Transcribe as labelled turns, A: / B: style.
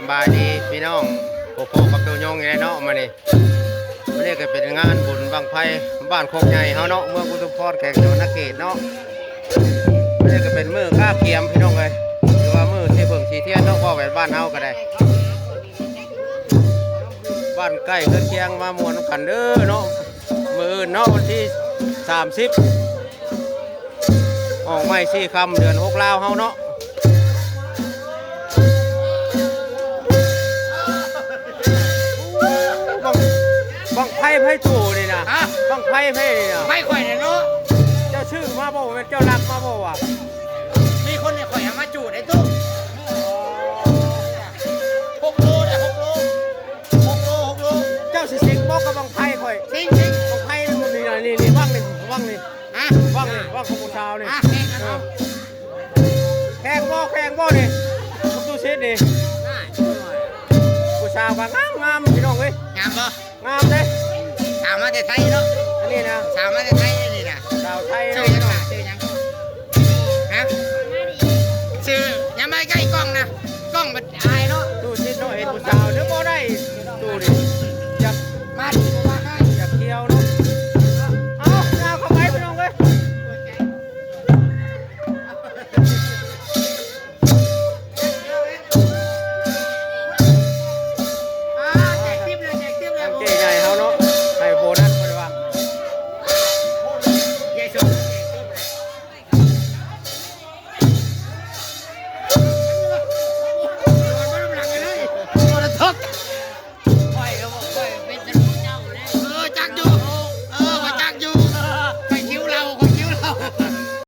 A: ำบายดีพี่น้องโปโปกับตัวยงอย่างไรเนาะมานี่วันนี้ก็เป็นงานบุญบังไฟบ้านโคกใหญ่เฮาเนาะเมืองอุทุมพรแขกจังหวัดนครเนาะวันนี้ก็เป็นมือข้าเกียมพี่น้องเลยหรือว่ามือที่เบิ่งสีเทียนเนาะก็แบบบ้านเฮาก็ได้บ้านใกล้เคื่อนเคียงมามวนกันเด้อเนาะมืออื่นเนาะวันที่30ออกไม่4 ค่ำเดือน6ลาวเฮาเนาะบังไพ่ไพ่ตู่นี่นะบังไพ่ไพ่นี่นะ
B: ไม่ข่อยเนี่ยเนาะ
A: เจ้าชื่อมาบอกเป็นเจ้ารักมาบอกว่า
B: มีคนเนี่ยข่อยเอามาจูดไอ้ตู้6 โลเนี่ย6 โล6 โล
A: เจ้าสิสิงบอกกับบังไพ่ข่อย
B: สิง
A: บังไพ่นี่นะนี่ว่างนี่ว่างนี่ว่างนี่ว่างของผู้ชาวนี่แข่งบ่นี่ตู้ซิดนี่ผู้ชาวก็งามพี่น้องเว้ย
B: งามบ่
A: งามเด้
B: สาวมาแต่ไทยเนาะ
A: อันนี้นะ
B: สาวมาแต่ไทยนี่นะ
A: สาวไทย
B: ชื่อยังล่ะชื่อยังฮะชื่อยังไม่ใกล้กล้องนะกล้องมันอาย